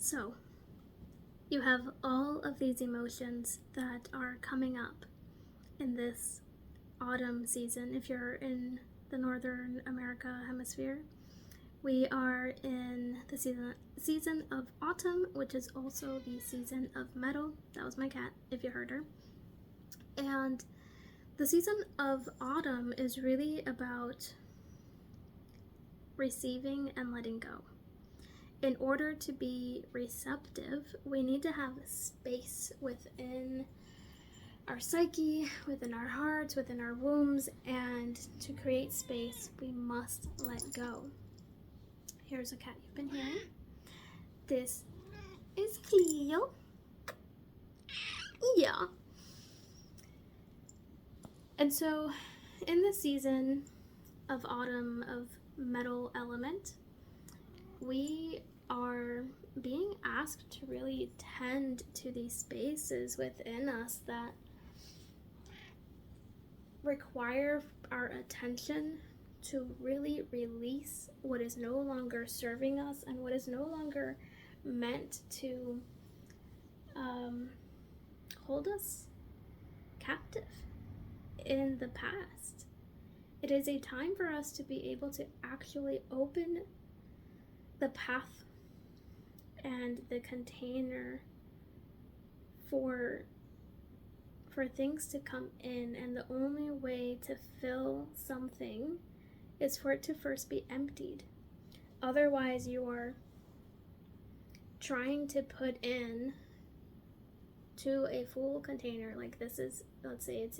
So, you have all of these emotions that are coming up in this autumn season. If you're in the Northern America hemisphere, we are in the season of autumn, which is also the season of metal. That was my cat, if you heard her. And the season of autumn is really about receiving and letting go. In order to be receptive, we need to have space within our psyche, within our hearts, within our wombs, and to create space, we must let go. Here's a cat you've been hearing. This is Cleo. Yeah. And so, in the season of autumn of metal element, we are being asked to really tend to these spaces within us that require our attention to really release what is no longer serving us and what is no longer meant to hold us captive in the past. It is a time for us to be able to actually open the path and the container for things to come in, and the only way to fill something is for it to first be emptied. Otherwise, you are trying to put in to a full container. Like this is, let's say it's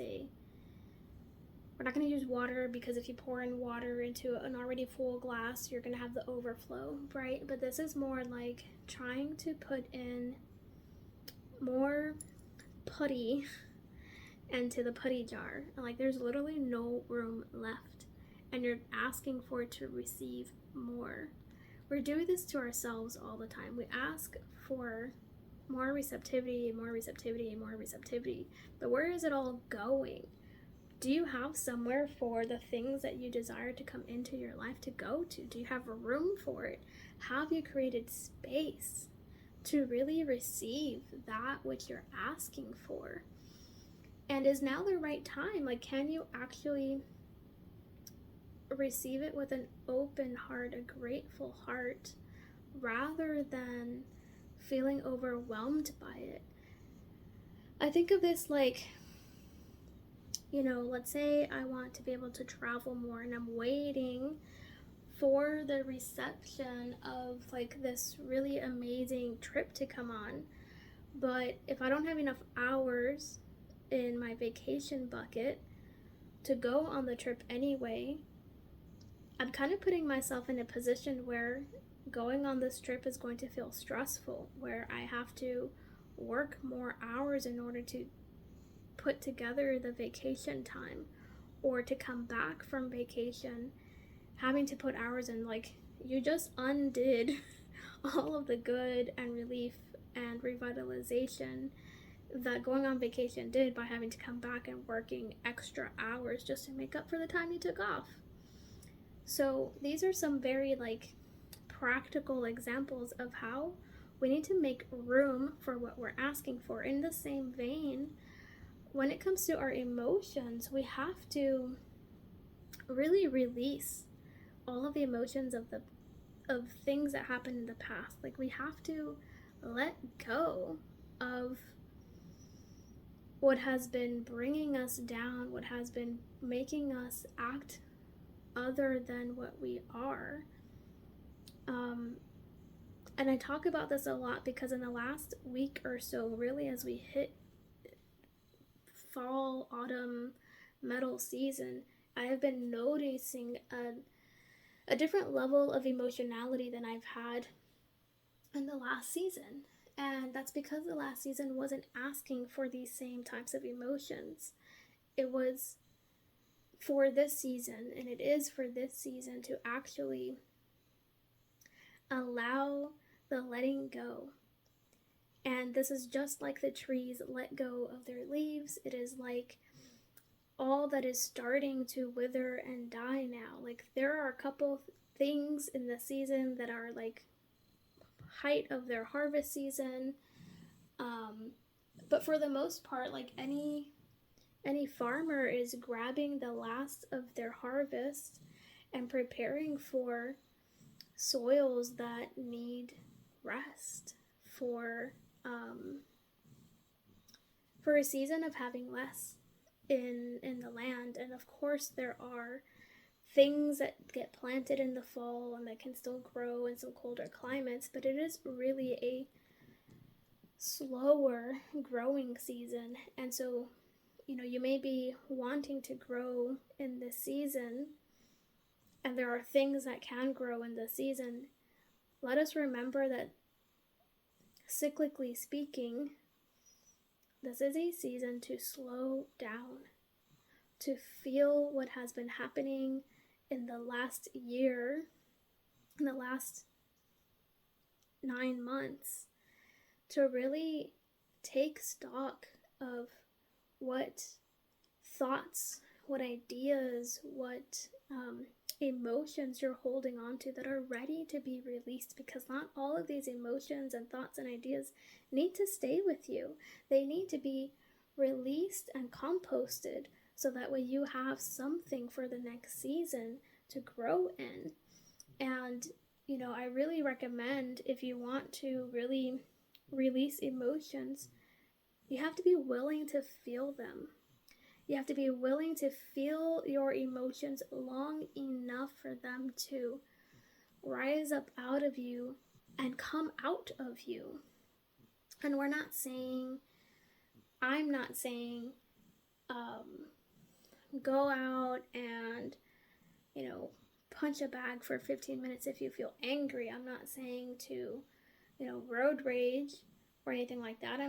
we're not going to use water, because if you pour in water into an already full glass, you're going to have the overflow, right? But this is more like trying to put in more putty into the putty jar. And like there's literally no room left, and you're asking for it to receive more. We're doing this to ourselves all the time. We ask for more receptivity, more receptivity, more receptivity. But where is it all going? Do you have somewhere for the things that you desire to come into your life to go to? Do you have a room for it? Have you created space to really receive that which you're asking for? And is now the right time? Like, can you actually receive it with an open heart, a grateful heart, rather than feeling overwhelmed by it? I think of this like, let's say I want to be able to travel more, and I'm waiting for the reception of like this really amazing trip to come on. But if I don't have enough hours in my vacation bucket to go on the trip anyway, I'm kind of putting myself in a position where going on this trip is going to feel stressful, where I have to work more hours in order to put together the vacation time, or to come back from vacation having to put hours in. Like, you just undid all of the good and relief and revitalization that going on vacation did by having to come back and working extra hours just to make up for the time you took off. So these are some very like practical examples of how we need to make room for what we're asking for. In the same vein, when it comes to our emotions, we have to really release all of the emotions of things that happened in the past. Like, we have to let go of what has been bringing us down, what has been making us act other than what we are. And I talk about this a lot because in the last week or so, really, as we hit fall, autumn, metal season, I have been noticing a different level of emotionality than I've had in the last season. And that's because the last season wasn't asking for these same types of emotions. It was for this season, and it is for this season, to actually allow the letting go. And this is just like the trees let go of their leaves. It is like all that is starting to wither and die now. Like, there are a couple things in the season that are like height of their harvest season. But for the most part, like any farmer is grabbing the last of their harvest and preparing for soils that need rest, for a season of having less in the land. And of course there are things that get planted in the fall and that can still grow in some colder climates, but it is really a slower growing season. And so, you may be wanting to grow in this season, and there are things that can grow in this season. Let us remember that, cyclically speaking, this is a season to slow down, to feel what has been happening in the last year, in the last 9 months, to really take stock of what thoughts, what ideas, what emotions you're holding on to that are ready to be released, because not all of these emotions and thoughts and ideas need to stay with you. They need to be released and composted so that way you have something for the next season to grow in. And I really recommend, if you want to really release emotions, you have to be willing to feel them. You have to be willing to feel your emotions long enough for them to rise up out of you and come out of you. And I'm not saying go out and punch a bag for 15 minutes if you feel angry. I'm not saying to road rage or anything like that.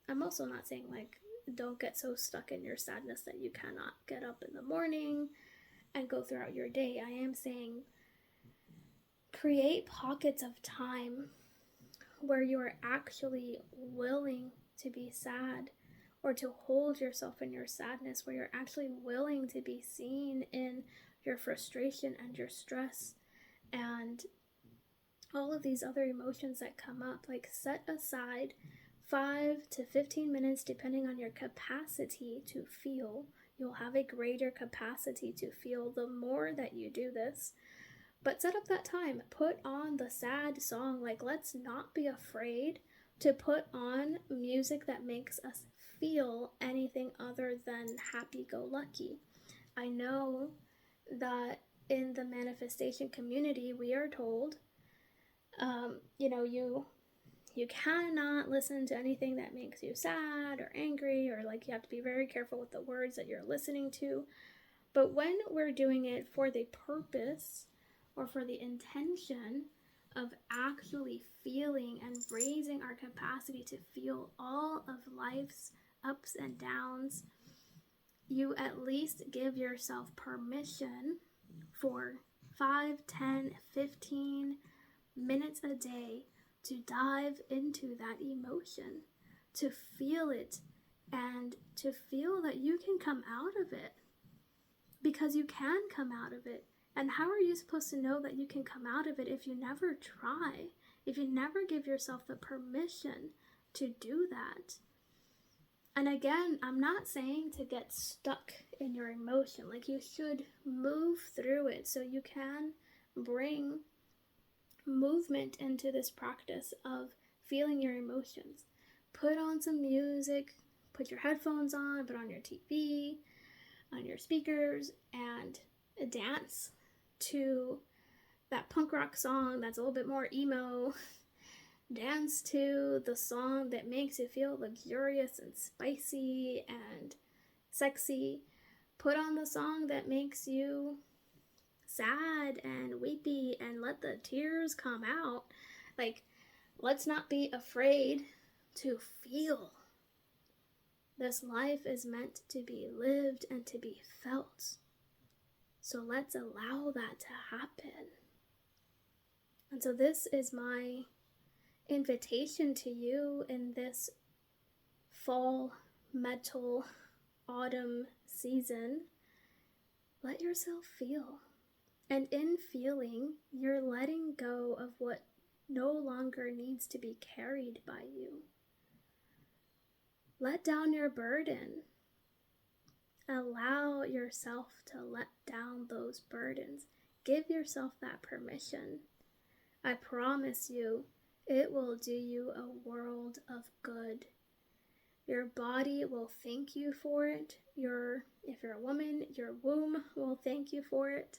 I'm also not saying, like, don't get so stuck in your sadness that you cannot get up in the morning and go throughout your day. I am saying create pockets of time where you are actually willing to be sad, or to hold yourself in your sadness, where you're actually willing to be seen in your frustration and your stress and all of these other emotions that come up. Like, set aside 5 to 15 minutes, depending on your capacity to feel. You'll have a greater capacity to feel the more that you do this. But set up that time. Put on the sad song. Like, let's not be afraid to put on music that makes us feel anything other than happy-go-lucky. I know that in the manifestation community, we are told, you cannot listen to anything that makes you sad or angry, or like you have to be very careful with the words that you're listening to. But when we're doing it for the purpose or for the intention of actually feeling and raising our capacity to feel all of life's ups and downs, you at least give yourself permission for 5, 10, 15 minutes a day to dive into that emotion, to feel it, and to feel that you can come out of it. Because you can come out of it. And how are you supposed to know that you can come out of it if you never try? If you never give yourself the permission to do that? And again, I'm not saying to get stuck in your emotion. Like, you should move through it so you can bring movement into this practice of feeling your emotions. Put on some music, put your headphones on, put on your TV, on your speakers, and dance to that punk rock song that's a little bit more emo. Dance to the song that makes you feel luxurious and spicy and sexy. Put on the song that makes you sad and weepy and let the tears come out. Like, let's not be afraid to feel. This life is meant to be lived and to be felt. So let's allow that to happen. And so this is my invitation to you in this fall, metal, autumn season. Let yourself feel. And in feeling, you're letting go of what no longer needs to be carried by you. Let down your burden. Allow yourself to let down those burdens. Give yourself that permission. I promise you, it will do you a world of good. Your body will thank you for it. If you're a woman, your womb will thank you for it.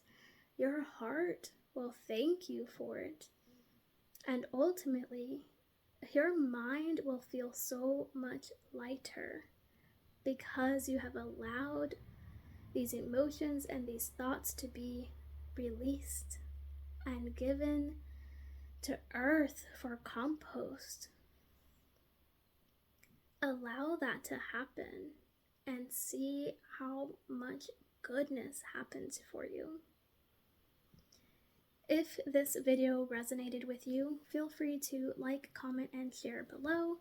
Your heart will thank you for it. And ultimately, your mind will feel so much lighter because you have allowed these emotions and these thoughts to be released and given to earth for compost. Allow that to happen and see how much goodness happens for you. If this video resonated with you, feel free to like, comment, and share below.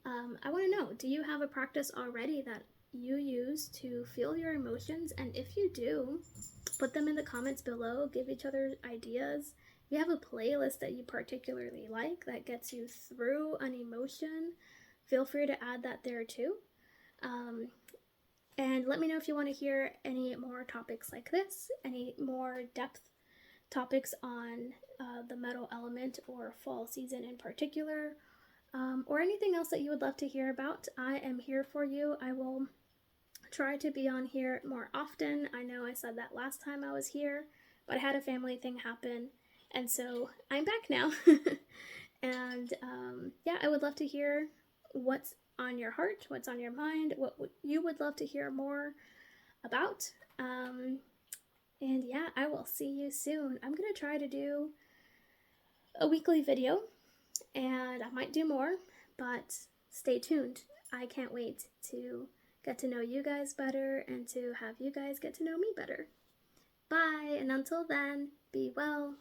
I want to know, do you have a practice already that you use to feel your emotions? And if you do, put them in the comments below. Give each other ideas. If you have a playlist that you particularly like that gets you through an emotion, feel free to add that there too. And let me know if you want to hear any more topics like this, any more depth topics on the metal element or fall season in particular, or anything else that you would love to hear about. I am here for you. I will try to be on here more often. I know I said that last time I was here, but I had a family thing happen, and so I'm back now. And yeah, I would love to hear what's on your heart, what's on your mind, what you would love to hear more about. And yeah, I will see you soon. I'm going to try to do a weekly video, and I might do more, but stay tuned. I can't wait to get to know you guys better and to have you guys get to know me better. Bye, and until then, be well.